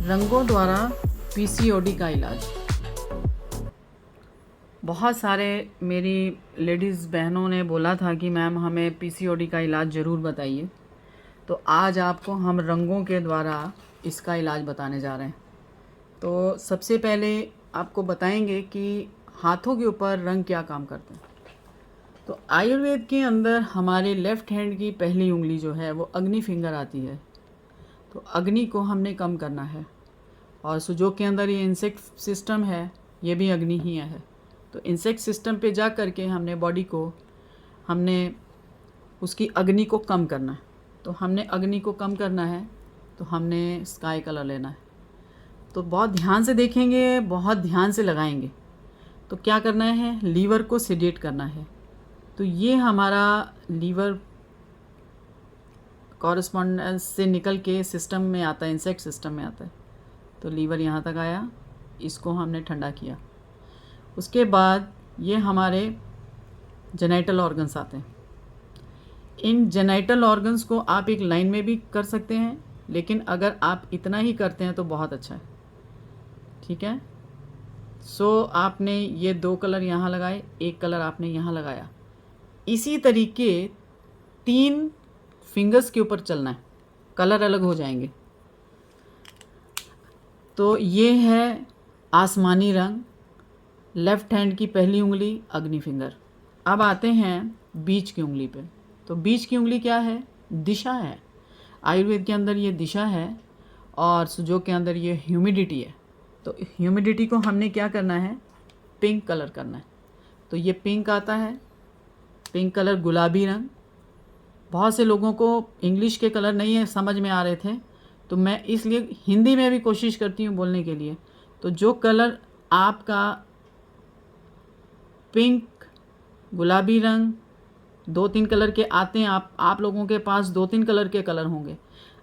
रंगों द्वारा पीसीओडी का इलाज। बहुत सारे मेरी लेडीज़ बहनों ने बोला था कि मैम हमें पीसीओडी का इलाज ज़रूर बताइए, तो आज आपको हम रंगों के द्वारा इसका इलाज बताने जा रहे हैं। तो सबसे पहले आपको बताएंगे कि हाथों के ऊपर रंग क्या काम करते हैं। तो आयुर्वेद के अंदर हमारे लेफ़्ट हैंड की पहली उंगली जो है वो अग्नि फिंगर आती है। तो अग्नि को हमने कम करना है, और सुजोग के अंदर ये इंसेक्ट सिस्टम है, ये भी अग्नि ही है। तो इंसेक्ट सिस्टम पे जा कर के हमने बॉडी को उसकी अग्नि को कम करना है। तो हमने अग्नि को कम करना है तो हमने स्काई कलर लेना है। तो बहुत ध्यान से देखेंगे, बहुत ध्यान से लगाएंगे। तो क्या करना है, लीवर को सेडेट करना है। तो ये हमारा लीवर कॉरस्पॉन्डेंस से निकल के सिस्टम में आता है, इंसेक्ट सिस्टम में आता है। तो लीवर यहाँ तक आया, इसको हमने ठंडा किया। उसके बाद ये हमारे जेनिटल ऑर्गन्स आते हैं। इन जेनिटल ऑर्गन्स को आप एक लाइन में भी कर सकते हैं, लेकिन अगर आप इतना ही करते हैं तो बहुत अच्छा है, ठीक है। सो आपने ये 2 कलर यहाँ लगाए, 1 कलर आपने यहाँ लगाया। इसी तरीके 3 फिंगर्स के ऊपर चलना है, कलर अलग हो जाएंगे। तो ये है आसमानी रंग, लेफ़्ट हैंड की पहली उंगली अग्नि फिंगर। अब आते हैं बीच की उंगली पे। तो बीच की उंगली क्या है, दिशा है। आयुर्वेद के अंदर ये दिशा है, और सुजोग के अंदर ये ह्यूमिडिटी है। तो ह्यूमिडिटी को हमने क्या करना है, पिंक कलर करना है। तो ये पिंक आता है, पिंक कलर गुलाबी रंग। बहुत से लोगों को इंग्लिश के कलर नहीं है समझ में आ रहे थे, तो मैं इसलिए हिंदी में भी कोशिश करती हूँ बोलने के लिए। तो जो कलर आपका पिंक, गुलाबी रंग, 2-3 कलर के आते हैं, आप लोगों के पास 2-3 कलर के कलर होंगे।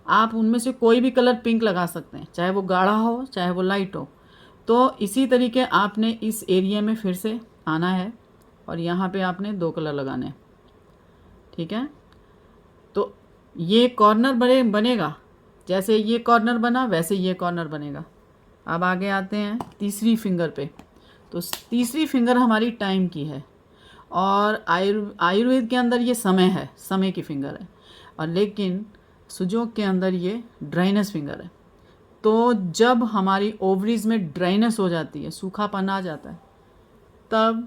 आप उनमें से कोई भी कलर पिंक लगा सकते हैं, चाहे वो गाढ़ा हो चाहे वो लाइट हो। तो इसी तरीके आपने इस एरिया में फिर से आना है, और यहाँ पे आपने 2 कलर लगाने हैं, ठीक है। तो ये कॉर्नर बनेगा, जैसे ये कॉर्नर बना वैसे ये कॉर्नर बनेगा। अब आगे आते हैं तीसरी फिंगर पे। तो तीसरी फिंगर हमारी टाइम की है, और आयुर्वेद के अंदर ये समय है, समय की फिंगर है, और लेकिन सुजोग के अंदर ये ड्राइनेस फिंगर है। तो जब हमारी ओवरीज में ड्राइनेस हो जाती है, सूखापन आ जाता है, तब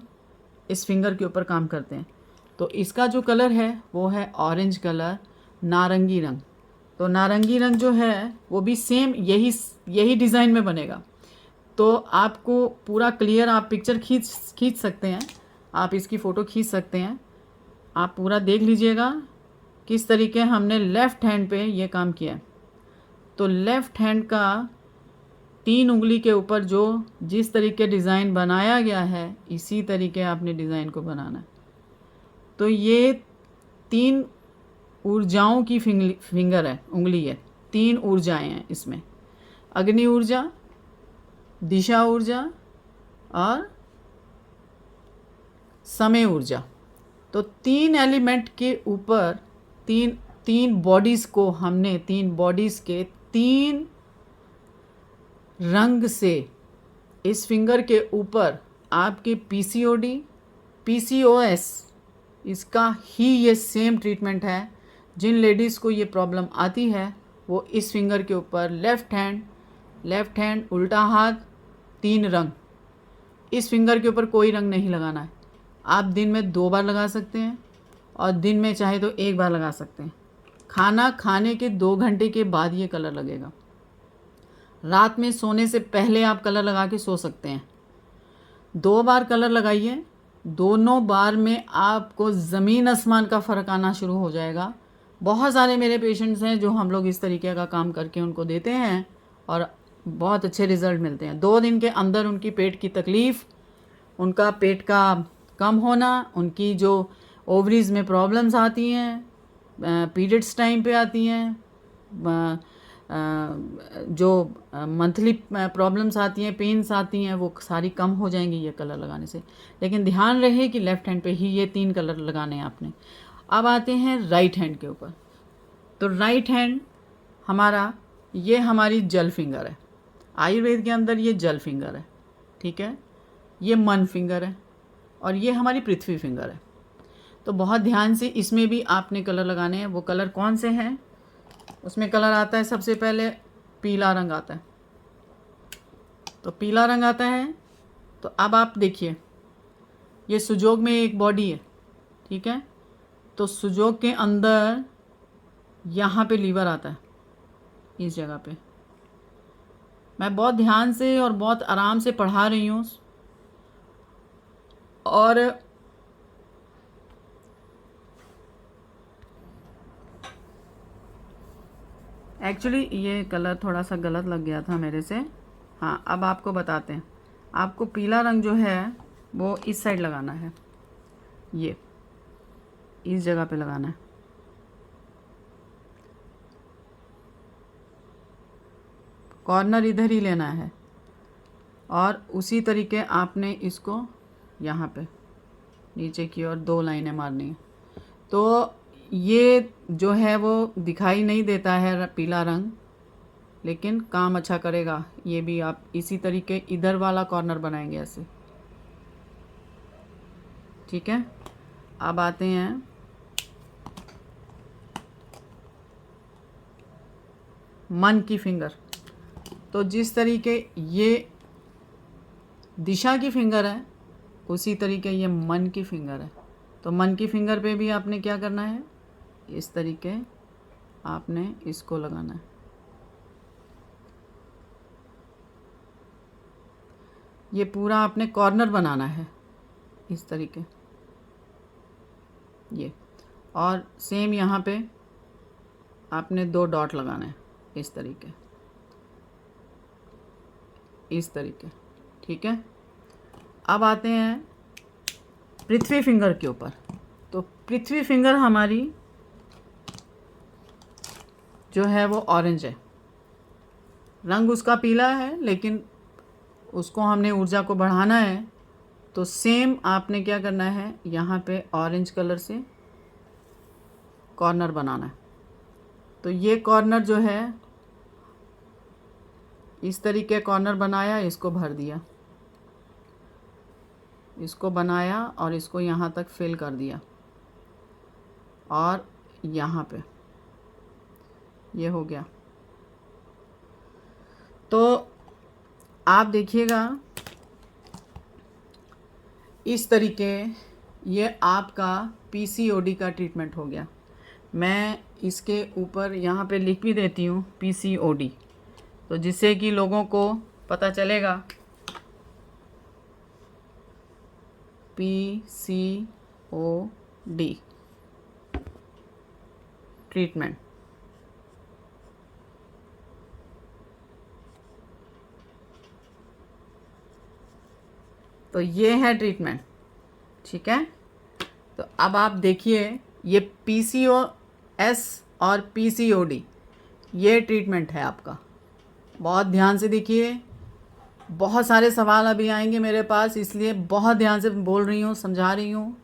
इस फिंगर के ऊपर काम करते हैं। तो इसका जो कलर है वो है ऑरेंज कलर, नारंगी रंग। तो नारंगी रंग जो है वो भी सेम यही डिज़ाइन में बनेगा। तो आपको पूरा क्लियर आप पिक्चर खींच सकते हैं, आप इसकी फ़ोटो खींच सकते हैं। आप पूरा देख लीजिएगा किस तरीके हमने लेफ़्ट हैंड पे ये काम किया है। तो लेफ़्ट हैंड का 3 उंगली के ऊपर जो जिस तरीके डिज़ाइन बनाया गया है, इसी तरीके आपने डिज़ाइन को बनाना है। तो ये 3 ऊर्जाओं की फिंगर है, उंगली है। 3 ऊर्जाएं हैं इसमें, अग्नि ऊर्जा, दिशा ऊर्जा और समय ऊर्जा। तो 3 एलिमेंट के ऊपर तीन बॉडीज़ को हमने 3 बॉडीज़ के 3 रंग से इस फिंगर के ऊपर आपके पीसीओडी, पीसीओएस, इसका ही ये सेम ट्रीटमेंट है। जिन लेडीज़ को ये प्रॉब्लम आती है वो इस फिंगर के ऊपर लेफ़्ट हैंड, उल्टा हाथ, 3 रंग। इस फिंगर के ऊपर कोई रंग नहीं लगाना है। आप दिन में 2 बार लगा सकते हैं, और दिन में चाहे तो 1 बार लगा सकते हैं। खाना खाने के 2 घंटे के बाद ये कलर लगेगा। रात में सोने से पहले आप कलर लगा के सो सकते हैं। 2 बार कलर लगाइए, दोनों बार में आपको ज़मीन आसमान का फ़र्क आना शुरू हो जाएगा। बहुत सारे मेरे पेशेंट्स हैं जो हम लोग इस तरीके का काम करके उनको देते हैं, और बहुत अच्छे रिज़ल्ट मिलते हैं। 2 दिन के अंदर उनकी पेट की तकलीफ़, उनका पेट का कम होना, उनकी जो ओवरीज में प्रॉब्लम्स आती हैं, पीरियड्स टाइम पे आती हैं, जो मंथली प्रॉब्लम्स आती हैं, पेन्स आती हैं, वो सारी कम हो जाएंगी ये कलर लगाने से। लेकिन ध्यान रहे कि लेफ़्ट हैंड पे ही ये 3 कलर लगाने हैं आपने। अब आते हैं राइट हैंड के ऊपर। तो राइट हैंड हमारा, ये हमारी जल फिंगर है। आयुर्वेद के अंदर ये जल फिंगर है, ठीक है, ये मन फिंगर है और ये हमारी पृथ्वी फिंगर है। तो बहुत ध्यान से इसमें भी आपने कलर लगाने हैं। वो कलर कौन से हैं? उसमें कलर आता है सबसे पहले पीला रंग आता है। तो पीला रंग आता है तो अब आप देखिए, ये सुजोग में एक बॉडी है, ठीक है। तो सुजोग के अंदर यहाँ पे लीवर आता है, इस जगह पे। मैं बहुत ध्यान से और बहुत आराम से पढ़ा रही हूँ और एक्चुअली ये कलर थोड़ा सा गलत लग गया था मेरे से। हाँ, अब आपको बताते हैं। आपको पीला रंग जो है वो इस साइड लगाना है, ये इस जगह पे लगाना है। कॉर्नर इधर ही लेना है और उसी तरीके आपने इसको यहाँ पे नीचे की ओर 2 लाइनें मारनी है। तो ये जो है वो दिखाई नहीं देता है पीला रंग, लेकिन काम अच्छा करेगा। ये भी आप इसी तरीके इधर वाला कॉर्नर बनाएंगे ऐसे, ठीक है। अब आते हैं मन की फिंगर। तो जिस तरीके ये दिशा की फिंगर है, उसी तरीके ये मन की फिंगर है। तो मन की फिंगर पे भी आपने क्या करना है, इस तरीके आपने इसको लगाना है। ये पूरा आपने कॉर्नर बनाना है इस तरीके, ये। और सेम यहाँ पे आपने 2 डॉट लगाना है इस तरीके, इस तरीके, ठीक है। अब आते हैं पृथ्वी फिंगर के ऊपर। तो पृथ्वी फिंगर हमारी जो है वो ऑरेंज है, रंग उसका पीला है, लेकिन उसको हमने ऊर्जा को बढ़ाना है। तो सेम आपने क्या करना है, यहाँ पे ऑरेंज कलर से कॉर्नर बनाना है। तो ये कॉर्नर जो है इस तरीके कॉर्नर बनाया, इसको भर दिया, इसको बनाया और इसको यहाँ तक फिल कर दिया और यहाँ पे ये हो गया। तो आप देखिएगा इस तरीके ये आपका पीसीओडी का ट्रीटमेंट हो गया। मैं इसके ऊपर यहाँ पे लिख भी देती हूँ पीसीओडी, तो जिससे कि लोगों को पता चलेगा पीसीओडी ट्रीटमेंट। तो ये है ट्रीटमेंट, ठीक है। तो अब आप देखिए, ये पीसीओएस और पीसीओडी ये ट्रीटमेंट है आपका। बहुत ध्यान से देखिए, बहुत सारे सवाल अभी आएंगे मेरे पास, इसलिए बहुत ध्यान से बोल रही हूँ, समझा रही हूँ।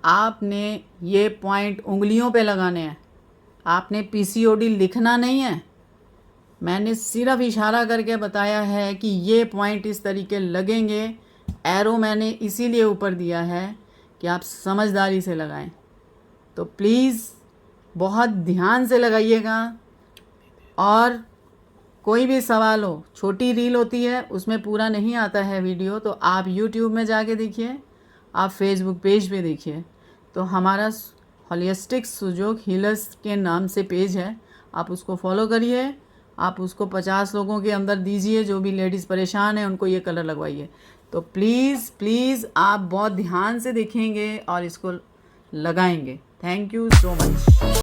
आपने ये पॉइंट उंगलियों पे लगाने हैं, आपने पीसीओडी लिखना नहीं है। मैंने सिर्फ इशारा करके बताया है कि ये पॉइंट इस तरीके लगेंगे। एरो मैंने इसीलिए ऊपर दिया है कि आप समझदारी से लगाएं। तो प्लीज़ बहुत ध्यान से लगाइएगा। और कोई भी सवाल हो, छोटी रील होती है उसमें पूरा नहीं आता है वीडियो, तो आप यूट्यूब में जाके देखिए, आप फेसबुक पेज पे देखिए। तो हमारा होलिस्टिक सुजोग हीलर्स के नाम से पेज है, आप उसको फॉलो करिए। आप उसको 50 लोगों के अंदर दीजिए, जो भी लेडीज़ परेशान हैं उनको ये कलर लगवाइए। तो प्लीज़ प्लीज़ आप बहुत ध्यान से देखेंगे और इसको लगाएंगे। Thank you so much.